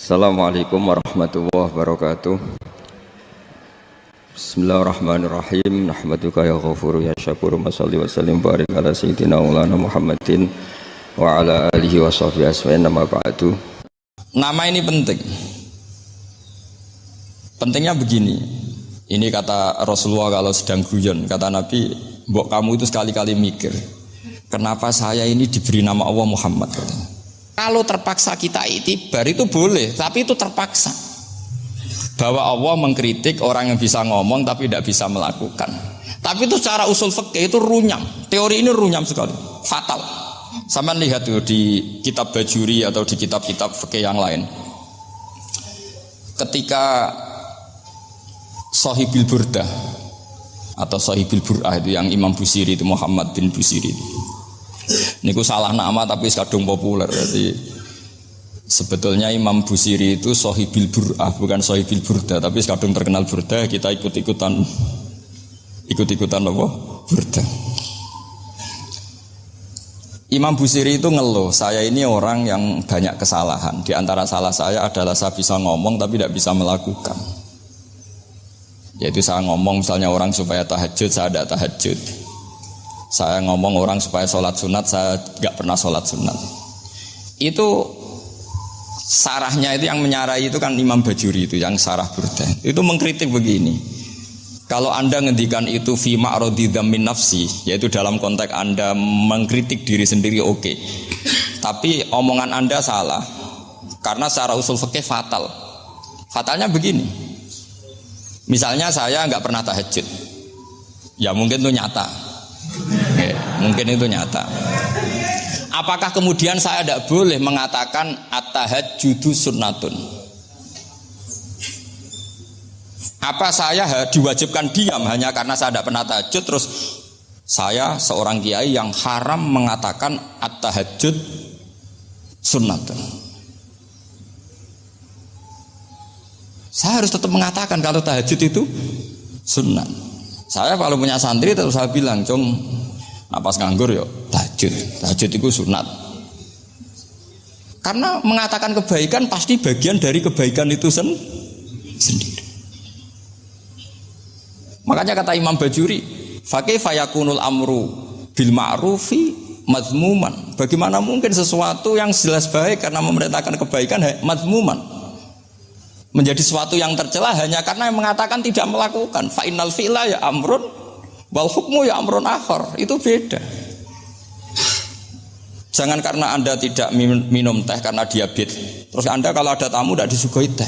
Assalamualaikum warahmatullahi wabarakatuh. Bismillahirrahmanirrahim. Nahmaduka ya ghafuru ya syakuru. Mashalli wa sallim barik ala sayyidina maulana Muhammadin wa ala alihi wa sahbihi asma'in. Nama ba'du. Nama ini penting. Pentingnya begini. Ini kata Rasulullah kalau sedang guyon. Kata Nabi, mbok kamu itu sekali-kali mikir, kenapa saya ini diberi nama Allah Muhammad, katanya. Kalau terpaksa kita itibar itu boleh, tapi itu terpaksa. Bahwa Allah mengkritik orang yang bisa ngomong tapi tidak bisa melakukan. Tapi itu secara usul fikih itu runyam. Teori ini runyam sekali, fatal. Sama lihat tuh di kitab Bajuri atau di kitab-kitab fikih yang lain. Ketika Shahibil Burdah atau Shahibil Bur'ah itu yang Imam Busiri itu, Muhammad bin Busiri itu. Niku salah nama tapi kadung populer. Jadi sebetulnya Imam Busiri itu Shahibil Bur'ah, bukan Shahibil Burdah, tapi kadung terkenal Burdah, kita ikut-ikutan apa? Burdah. Imam Busiri itu ngeluh, saya ini orang yang banyak kesalahan. Di antara salah saya adalah saya bisa ngomong tapi tidak bisa melakukan. Yaitu saya ngomong misalnya orang supaya tahajud, saya tidak tahajud. Saya ngomong orang supaya sholat sunat, saya nggak pernah sholat sunat. Itu sarahnya itu yang menyarai itu kan Imam Bajuri itu yang sarah Burdah. Itu mengkritik begini. Kalau Anda ngendikan itu fi ma'radi dzammin nafsi, yaitu dalam konteks Anda mengkritik diri sendiri, oke. Tapi omongan Anda salah. Karena secara usul fikih fatal. Fatalnya begini. Misalnya saya nggak pernah tahajud. Ya mungkin itu nyata. Oke, mungkin itu nyata. Apakah kemudian saya tidak boleh mengatakan at-tahajjudu sunnatun? Apa saya diwajibkan diam hanya karena saya tidak pernah tahajud, terus saya seorang kiai yang haram mengatakan at-tahajjud sunnatun? Saya harus tetap mengatakan kalau tahajud itu sunnah. Saya kalau punya santri terus saya bilang, "Cung, napas nganggur yo, tahajud. Tahajud itu sunat." Karena mengatakan kebaikan pasti bagian dari kebaikan itu sendiri. Makanya kata Imam Bajuri, "Fa kaifa yakunul amru bil ma'rufi mazmuman." Bagaimana mungkin sesuatu yang jelas baik karena memerintahkan kebaikan mazmuman? Menjadi sesuatu yang tercela hanya karena yang mengatakan tidak melakukan. Fa innal fi'la ya amrun wal hukmu ya amrun akhar. Itu beda. Jangan karena Anda tidak minum teh karena diabetes, terus Anda kalau ada tamu tidak disuguhi teh.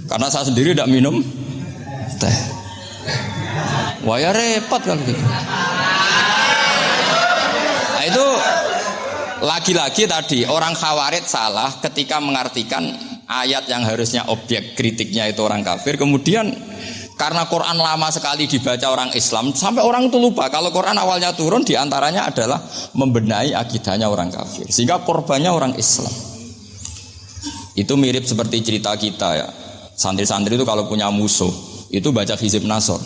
Karena saya sendiri tidak minum teh. Wah ya repot kalau gitu. Nah, itu lagi-lagi tadi orang Khawarij salah ketika mengartikan ayat yang harusnya objek kritiknya itu orang kafir, kemudian karena Quran lama sekali dibaca orang Islam sampai orang itu lupa kalau Quran awalnya turun diantaranya adalah membenahi akidahnya orang kafir, sehingga korbannya orang Islam. Itu mirip seperti cerita kita ya, santri-santri itu kalau punya musuh itu baca Hizib Nasr.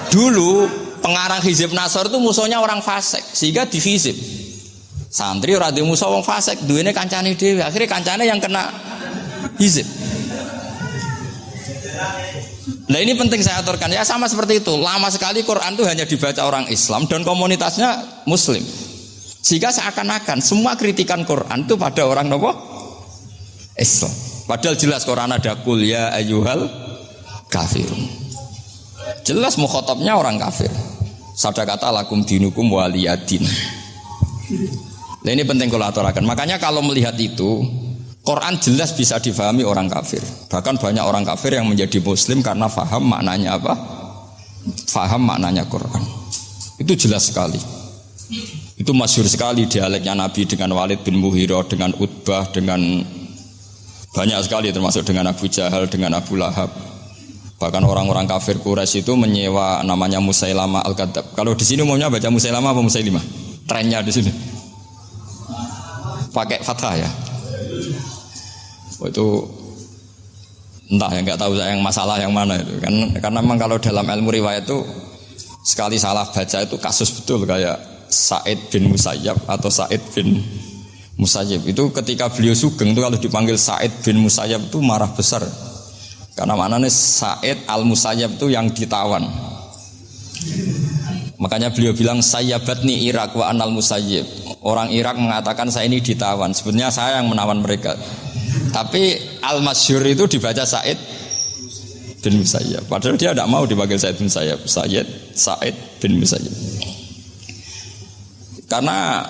Dulu pengarang Hizib Nasr itu musuhnya orang fasik, sehingga dihizib. Santri ora di musuh wong fasik, duwene kancane dhewe, akhirnya kancane yang kena hizib. Nah ini penting saya aturkan ya, sama seperti itu. Lama sekali Quran itu hanya dibaca orang Islam dan komunitasnya Muslim, sehingga seakan-akan semua kritikan Quran itu pada orang nopo Islam. Padahal jelas Quran ada kul ya ayyuhal kafirun. Jelas mukhatabnya orang kafir. Sadaqata lakum dinukum waliyadin. Nah ini penting kalau aturakan. Makanya kalau melihat itu, Quran jelas bisa difahami orang kafir. Bahkan banyak orang kafir yang menjadi Muslim karena faham maknanya apa? Faham maknanya Quran. Itu jelas sekali. Itu masyhur sekali dialeknya Nabi dengan Walid bin Mughirah, dengan Utbah, dengan banyak sekali termasuk dengan Abu Jahal, dengan Abu Lahab. Bahkan orang-orang kafir Quraisy itu menyewa namanya Musailamah Al-Kadzab. Kalau di sini umumnya baca Musailamah apa Musailimah? Trennya di sini. Pakai fathah ya. Itu entah ya, nggak tahu saya yang masalah yang mana itu kan, karena memang kalau dalam ilmu riwayat itu sekali salah baca itu kasus betul, kayak Sa'id bin Musayyab atau Sa'id bin Musayyib itu ketika beliau sugeng itu kalau dipanggil Sa'id bin Musayyib itu marah besar. Karena maknanya Sa'id al-Musayyib itu yang ditawan. Makanya beliau bilang sayyabatni Irak wa anal Musayyib. Orang Irak mengatakan saya ini ditawan. Sebenarnya saya yang menawan mereka. Tapi al-Masyhur itu dibaca Sa'id bin Musayyib. Padahal dia tidak mau dipanggil Sa'id bin Musayyib. Sa'id bin Musayyib. Karena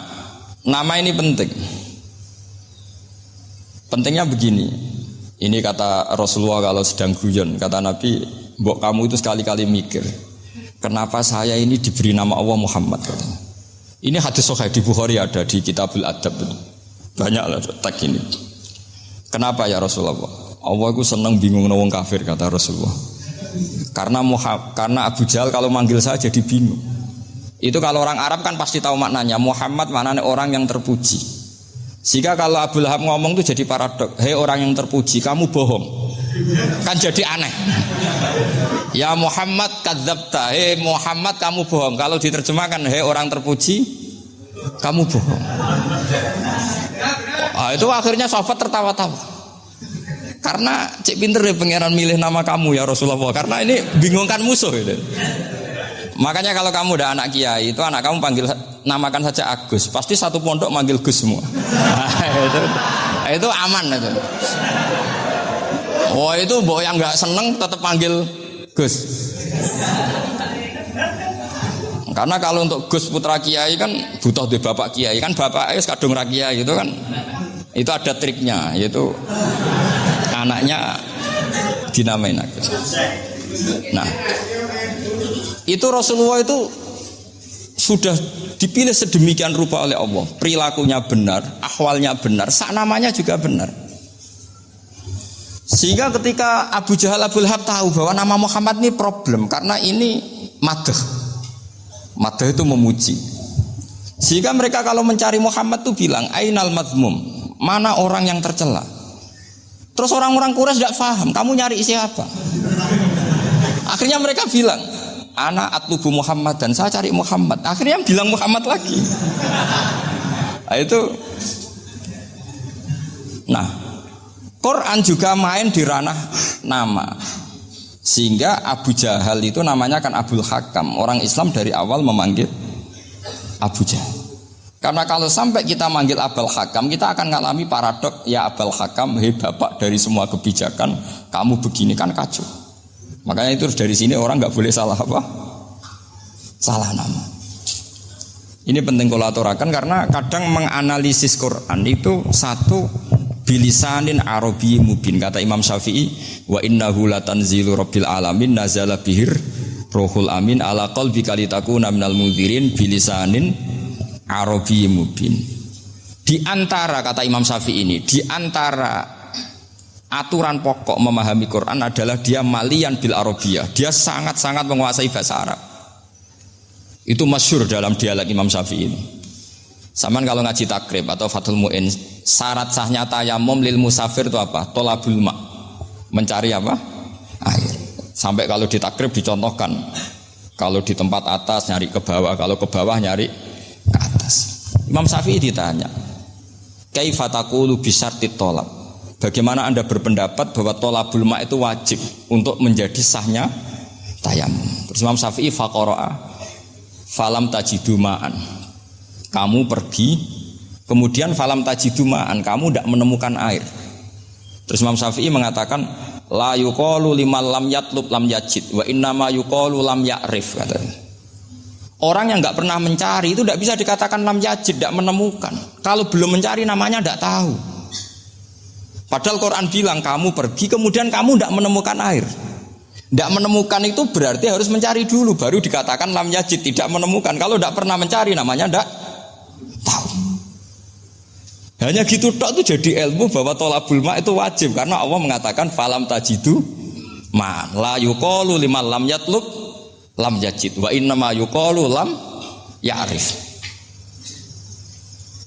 nama ini penting. Pentingnya begini. Ini kata Rasulullah kalau sedang guyon. Kata Nabi, mbok kamu itu sekali-kali mikir, kenapa saya ini diberi nama Allah Muhammad? Katanya. Ini hadis sahih di Bukhari ada di Kitabul Adab. Banyak lah tag ini. Kenapa ya Rasulullah? Allah itu senang bingung wong kafir kata Rasulullah. Karena Abu Jahal kalau manggil saya jadi bingung. Itu kalau orang Arab kan pasti tahu maknanya. Muhammad maknanya orang yang terpuji. Sehingga kalau Abu Lahab ngomong itu jadi paradok. Hei orang yang terpuji, kamu bohong. Kan jadi aneh. Ya Muhammad kadzabta. Hei Muhammad kamu bohong. Kalau diterjemahkan hei orang terpuji, kamu bohong. Itu akhirnya sahabat tertawa-tawa. Karena cek pinter ya pangeran milih nama kamu ya Rasulullah. Karena ini bingungkan musuh itu. Makanya kalau kamu udah anak kiai, itu anak kamu panggil namakan saja Agus. Pasti satu pondok manggil Gus semua. Itu aman itu. Oh itu mbok yang nggak seneng tetap panggil Gus. Karena kalau untuk Gus putra kiai kan butuh di bapak kiai kan bapak kadung ra kiai gitu kan. Itu ada triknya, yaitu anaknya dinamain Agus. Nah, itu Rasulullah itu sudah dipilih sedemikian rupa oleh Allah. Perilakunya benar, ahwalnya benar, sak namanya juga benar. Sehingga ketika Abu Jahal Abu Lahab tahu bahwa nama Muhammad ini problem karena ini madh. Madh itu memuji. Sehingga mereka kalau mencari Muhammad itu bilang ainal madmum, mana orang yang tercela. Terus orang-orang Quraisy tidak paham, kamu nyari siapa? Akhirnya mereka bilang, ana atlubu Muhammad dan saya cari Muhammad. Akhirnya bilang Muhammad lagi. Nah, itu. Nah, Quran juga main di ranah nama. Sehingga Abu Jahal itu namanya kan Abul Hakam. Orang Islam dari awal memanggil Abu Jahal. Karena kalau sampai kita manggil Abul Hakam, kita akan mengalami paradok. Ya Abul Hakam, hei bapak dari semua kebijakan, kamu begini kan kacau. Makanya itu dari sini orang nggak boleh salah apa? Salah nama. Ini penting kalau aturakan karena kadang menganalisis Quran itu satu bilisanin Arabi mubin kata Imam Syafi'i wa innahu latanzilu rabbil alamin nazala bihir rohul amin ala qalbika litakuna minal mudhirin bilisanin Arabi mubin. Di antara kata Imam Syafi'i ini di antara aturan pokok memahami Quran adalah dia malian bil arabiyah. Dia sangat-sangat menguasai bahasa Arab. Itu masyhur dalam dialek Imam Syafi'i ini. Saman kalau ngaji takrib atau Fathul Mu'in, syarat sahnya tayamum lil musafir itu apa? Tolabul ma. Mencari apa? Air. Sampai kalau di takrib dicontohkan. Kalau di tempat atas nyari ke bawah, kalau ke bawah nyari ke atas. Imam Syafi'i ditanya, "Kaifa taqulu bi syartit tolab?" Bagaimana Anda berpendapat bahwa tolabul ma itu wajib untuk menjadi sahnya tayamum? Terus Imam Syafi'i faqara'a falam tajidu ma'an. Kamu pergi, kemudian falam tajidu ma'an, kamu tidak menemukan air. Terus Imam Syafi'i mengatakan la yuqalu liman lam yatlub lam yajid wa innama yuqalu lam ya'rif katanya. Orang yang enggak pernah mencari itu tidak bisa dikatakan lam yajid, tidak menemukan. Kalau belum mencari namanya tidak tahu. Padahal Quran bilang kamu pergi kemudian kamu tidak menemukan air. Tidak menemukan itu berarti harus mencari dulu baru dikatakan lam yajid, tidak menemukan. Kalau tidak pernah mencari namanya tidak tahu. Hanya gitu tok itu jadi ilmu bahwa tolabul ma itu wajib karena Allah mengatakan falam tajidu ma la yuqalu liman lam yatlub lam yajid wa innama yuqalu lam ya'rif.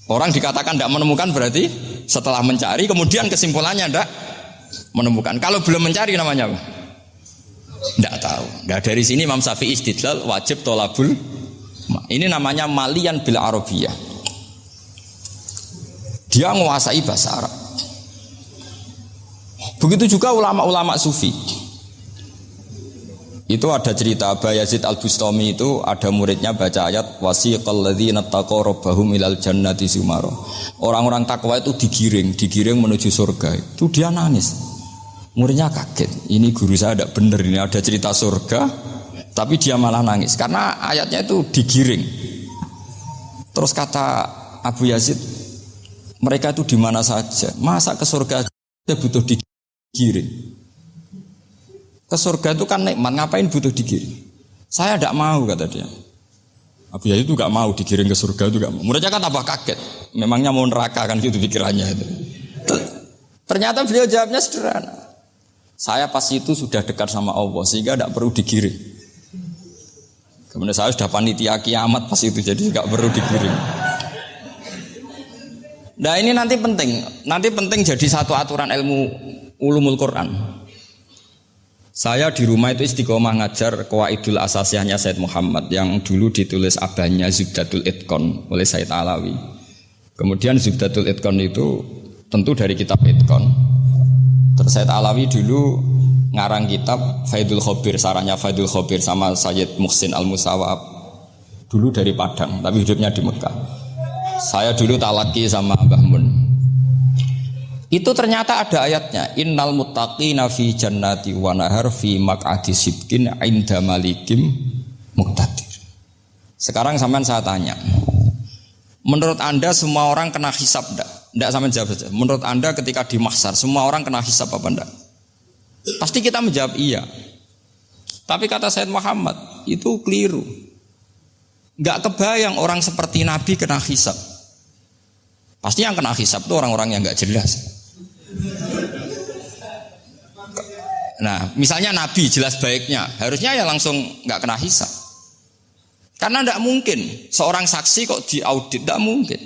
Orang dikatakan tidak menemukan berarti setelah mencari kemudian kesimpulannya tidak menemukan. Kalau belum mencari namanya apa? Tidak tahu. Nah, dari sini Imam Syafi'i istidlal wajib tolabul. Ini namanya malian bil arabiyah. Dia menguasai bahasa Arab. Begitu juga ulama-ulama sufi. Itu ada cerita Aba Yazid Al-Bustami itu ada muridnya baca ayat wasiqal ladzina taqaw rabbahum ilal jannati zumara. Orang-orang takwa itu digiring menuju surga. Itu dia nangis. Muridnya kaget. Ini guru saya tidak benar, ini ada cerita surga, tapi dia malah nangis karena ayatnya itu digiring. Terus kata Abu Yazid, mereka itu di mana saja? Masa ke surga dia butuh digiring? Ke surga itu kan nikmat, ngapain butuh digiring? Saya tidak mau, kata dia. Abu Yazid itu gak mau digiring ke surga itu gak mau. Mereka kan tambah kaget. Memangnya mau neraka kan gitu pikirannya itu. Ternyata beliau jawabnya sederhana. Saya pas itu sudah dekat sama Allah sehingga tidak perlu digiring. Kemudian saya sudah panitia kiamat pas itu jadi gak perlu digiring. Nah ini nanti penting jadi satu aturan ilmu ulumul Quran. Saya di rumah itu istiqomah ngajar Qawaidul Asasiyahnya Said Muhammad yang dulu ditulis abahnya Zubdatul Itqan oleh Said Alawi. Kemudian Zubdatul Itqan itu tentu dari kitab Itqan. Terus Said Alawi dulu ngarang kitab Faidul Khobir, sarahnya Faidul Khobir sama Sayyid Muhsin Al-Musawab. Dulu dari Padang, tapi hidupnya di Mekah. Saya dulu talaki sama Mbah Mun. Itu ternyata ada ayatnya innal muttaqina fi jannati wa nahar fi maq'adi sidqin 'inda malikim muqtadir. Sekarang sampean saya tanya, menurut Anda semua orang kena hisab enggak? Enggak, sampean jawab saja. Menurut Anda ketika di mahsyar semua orang kena hisab apa enggak? Pasti kita menjawab iya. Tapi kata Said Muhammad itu keliru. Enggak kebayang orang seperti Nabi kena hisab. Pasti yang kena hisab itu orang-orang yang enggak jelas. Nah, misalnya Nabi jelas baiknya, harusnya ya langsung nggak kena hisab. Karena tidak mungkin seorang saksi kok diaudit, tidak mungkin.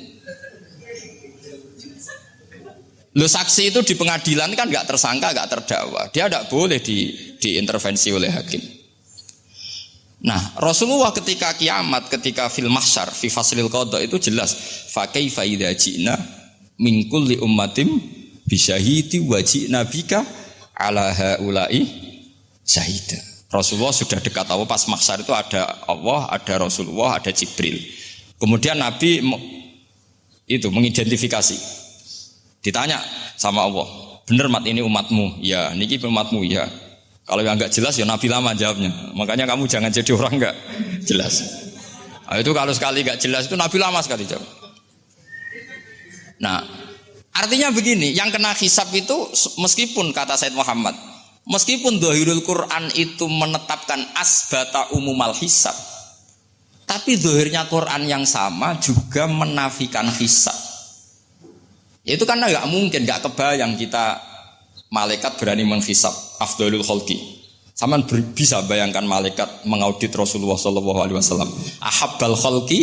Lo saksi itu di pengadilan kan nggak tersangka, nggak terdakwa, dia tidak boleh diintervensi oleh hakim. Nah, Rasulullah ketika kiamat, ketika fil mahsyar, fi faslil qada itu jelas, fa kaifa idza ji'na min kulli ummatin bisyahidi wajib nabika ala haula'i syahida. Rasulullah sudah dekat Allah pas mahsyar itu ada Allah, ada Rasulullah, ada Jibril. Kemudian Nabi itu mengidentifikasi. Ditanya sama Allah, benar mat ini umatmu? Ya, niki umatmu ya. Kalau yang enggak jelas ya Nabi lama jawabnya. Makanya kamu jangan jadi orang enggak jelas. Nah, itu kalau sekali enggak jelas itu Nabi lama sekali jawab. Nah, artinya begini, yang kena hisab itu meskipun kata Said Muhammad, meskipun Dhahirul Quran itu menetapkan asbata umumal hisab, tapi zahirnya Quran yang sama juga menafikan hisab. Itu karena nggak mungkin, nggak kebayang kita malaikat berani menghisab afdalul khalqi. Sama bisa bayangkan malaikat mengaudit Rasulullah SAW. Ahabbal khalqi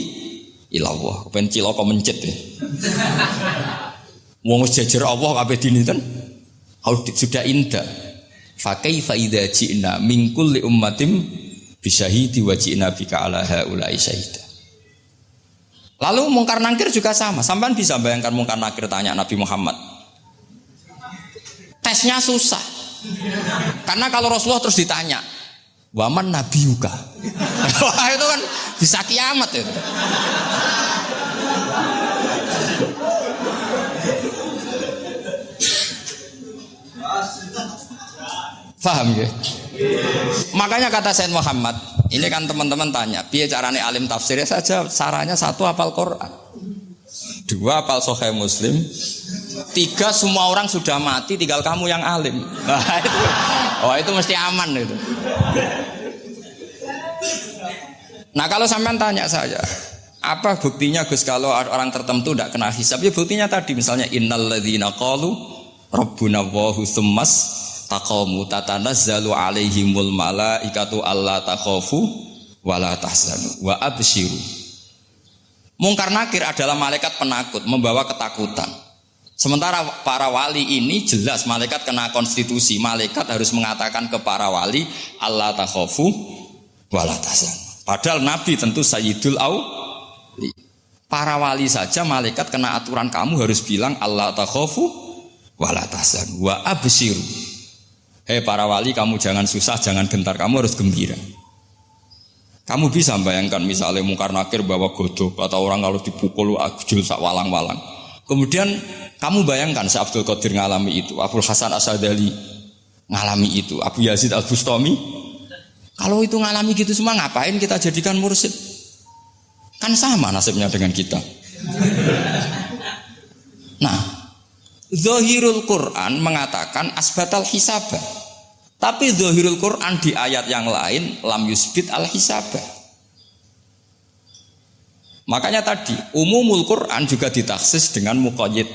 ilallah. Pencil kok mencet ya. Wong jajar Allah kabeh dinten audit sudah indah. Fa kaifa idza ji'na min kulli ummatin bisyahidi wa ji'na bika ala haula'i syahida. Lalu mungkar nakir juga sama. Sampean bisa bayangkan mungkar nakir tanya Nabi Muhammad. Tesnya susah. Karena kalau Rasulullah terus ditanya, "Waman nabiyuka?" Wah, itu kan bisa kiamat itu. Paham ya? Makanya kata Said Muhammad, ini kan teman-teman tanya, piye carane alim tafsirnya saja, caranya satu hafal Quran, dua hafal Sahih Muslim, tiga semua orang sudah mati, tinggal kamu yang alim. Nah, itu mesti aman itu. Nah kalau sampean tanya saya, apa buktinya Gus kalau orang tertentu tidak kena hisab? Ya buktinya tadi misalnya innalladzina qalu rabbuna Allahu tsummas taqamu tatanazzalu alaihimul malaikatu alla takhafu wala tahzanu wa absyiru. Mungkar nakir adalah malaikat penakut membawa ketakutan. Sementara para wali ini jelas malaikat kena konstitusi, malaikat harus mengatakan ke para wali alla takhafu wala tahzanu. Padahal Nabi tentu sayyidul auli. Para wali saja malaikat kena aturan kamu harus bilang Allah takhafu wala tahzanu wa abshiru. Hei para wali, kamu jangan susah, jangan gentar, kamu harus gembira. Kamu bisa bayangkan misalnya Mungkar Nakir bawa godok atau orang kalau dipukul ajul sak walang-walang. Kemudian kamu bayangkan si Abdul Qadir ngalami itu, Abdul Hasan Asadali ngalami itu, Abu Yazid Al-Bustami. Kalau itu ngalami gitu semua, ngapain kita jadikan mursyid? Kan sama nasibnya dengan kita. Nah, Zahirul Quran mengatakan asbatal hisabah. Tapi Zahirul Quran di ayat yang lain lam yusbit al hisabah. Makanya tadi umumul Quran juga ditaksis dengan muqayyid.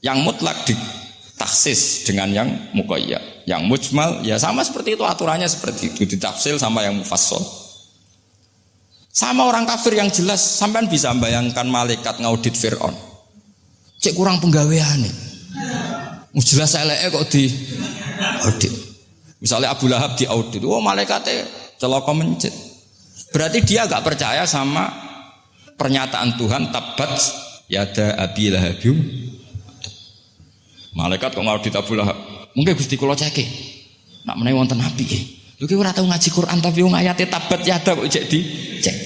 Yang mutlak ditaksis dengan yang muqayyad. Yang mujmal ya sama seperti itu, aturannya seperti itu, ditafsil sama yang mufassal. Sama orang kafir yang jelas, sampean bisa bayangkan malaikat ngaudit Fir'aun. Cek kurang penggawean nih. Jelas eleke kok di audit. Misalnya Abu Lahab di audit, oh malaikatnya celaka mencit. Berarti dia gak percaya sama pernyataan Tuhan tabat yada Abi Lahab. Malaikat kok ngaudit Abu Lahab. Mungkin Gusti kula ceke. Nak menawi wonten apike. Lho ki ora tau ngaji Quran tapi wong ayate tabat yada kok cek dicek.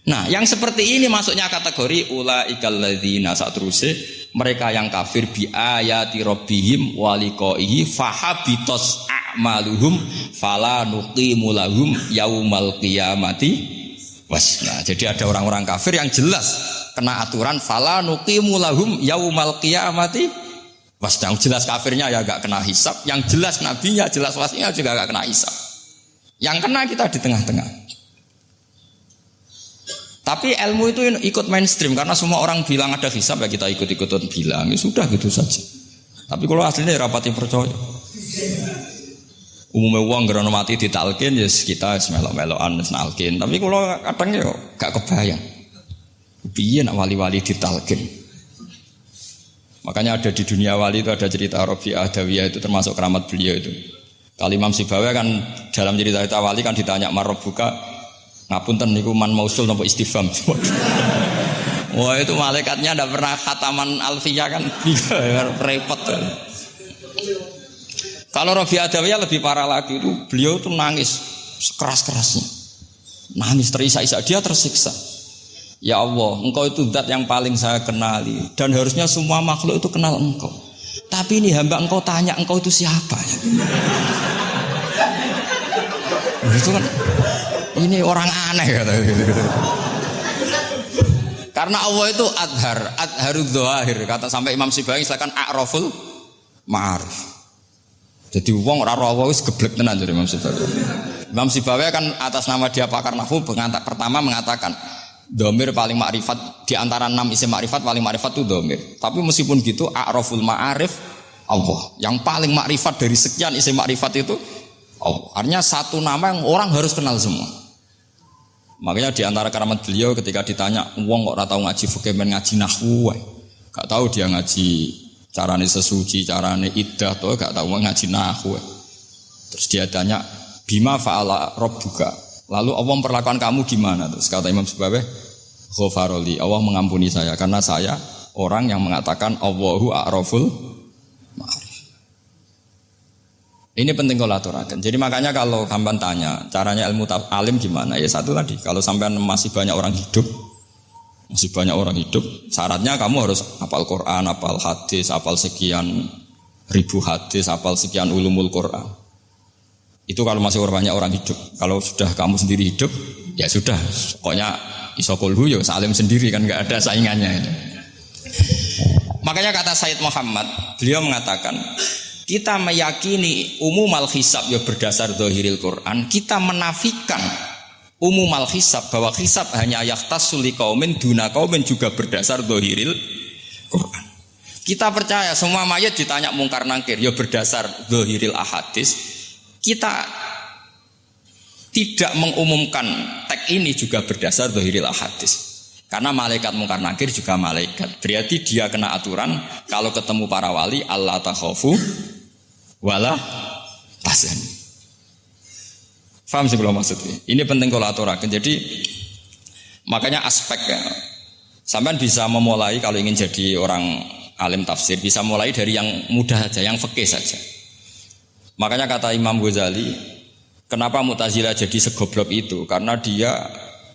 Nah, yang seperti ini masuknya kategori ulaikal ladzina satruse mereka yang kafir bi ayati rabbihim wa liqaihi fahabitos a'maluhum fala nuqimu lahum yaumal qiyamati wasna. Jadi ada orang-orang kafir yang jelas kena aturan fala nuqimu lahum yaumal qiyamati wasna. Jelas kafirnya ya gak kena hisab, yang jelas nabinya, jelas wasinya juga gak kena hisab. Yang kena kita di tengah-tengah. Tapi ilmu itu ikut mainstream karena semua orang bilang ada hisab ya kita ikut-ikutan bilang, ya sudah gitu saja. Tapi kalau aslinya rapati percaya. Umumnya uang gerono mati ditalkin ya kita melok-melokan nalkin. Tapi kalau kadang ya gak kebayang. Piye nak wali-wali ditalkin. Makanya ada di dunia wali itu ada cerita Rabi'ah Adawiyah itu termasuk keramat beliau itu. Kalau Imam Sibawi kan dalam cerita wali kan ditanya marbuka ngapunten niku man mausul napa istifham. Wah itu malaikatnya ndak pernah khataman alfiyah kan repot. Kalau Rabi'ah Adawiyah lebih parah lagi itu beliau tuh nangis sekeras-kerasnya. Nangis terisak-isak, dia tersiksa. Ya Allah, engkau itu zat yang paling saya kenali dan harusnya semua makhluk itu kenal engkau. Tapi ini hamba engkau tanya engkau itu siapa? Itu kan ini orang aneh kata gitu. Karena Allah itu adharud dzahir kata sampai Imam Sibawi silakan a'raful ma'arif. Jadi wong ora ora wis geblek tenan dari Imam Sibawi. Imam Sibawi kan atas nama dia pakar nahwu pertama mengatakan dhamir paling makrifat di antara 6 isim makrifat paling makrifat itu dhamir. Tapi meskipun gitu a'raful ma'arif Allah. Yang paling makrifat dari sekian isim makrifat itu Allah. Artinya satu nama yang orang harus kenal semua. Makanya di antara keramat beliau ketika ditanya, wong kok ora tau ngaji fikih men ngaji nahwu wae. Gak tahu dia ngaji carane sesuci, carane iddah to gak tahu ngaji nahwu. Terus dia tanya, "Bima fa'ala rabbuka?" Lalu Allah memperlakukan kamu gimana? Terus kata Imam Sibawi, "Ghafaroli." Allah mengampuni saya karena saya orang yang mengatakan Allahu a'raful ma'arif. Ini penting kalau aturakan. Jadi makanya kalau sampean tanya caranya ilmu alim gimana? Ya satu tadi, kalau sampean masih banyak orang hidup, syaratnya kamu harus hafal Quran, hafal hadis, hafal sekian ribu hadis, hafal sekian ulumul Quran. Itu kalau masih banyak orang hidup. Kalau sudah kamu sendiri hidup, ya sudah. Pokoknya isokulhu ya salim sendiri kan nggak ada saingannya itu. Makanya kata Sayyid Muhammad, beliau mengatakan kita meyakini umumal hisab ya berdasar zahiril Quran, kita menafikan umumal hisab bahwa hisab hanya yahtassul liqaumin duna qaumin juga berdasar zahiril Quran. Kita percaya semua mayat ditanya mungkar nangkir ya berdasar zahiril ahadis. Kita tidak mengumumkan teks ini juga berdasar zahiril ahadis. Karena malaikat mungkar nangkir juga malaikat. Berarti dia kena aturan kalau ketemu para wali Allah takhafu wala tahzan. Faham sih belum maksudnya? Ini penting kalau aturakan. Jadi Makanya aspeknya sampean bisa memulai kalau ingin jadi orang alim tafsir bisa mulai dari yang mudah saja, yang fikih saja. Makanya kata Imam Ghazali, kenapa Mu'tazilah jadi segoblok itu? Karena dia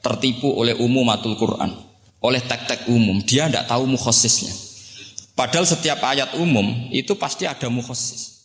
tertipu oleh umumatul Quran, oleh tek-tek umum. Dia tidak tahu mukhassisnya. Padahal setiap ayat umum itu pasti ada mukhassis.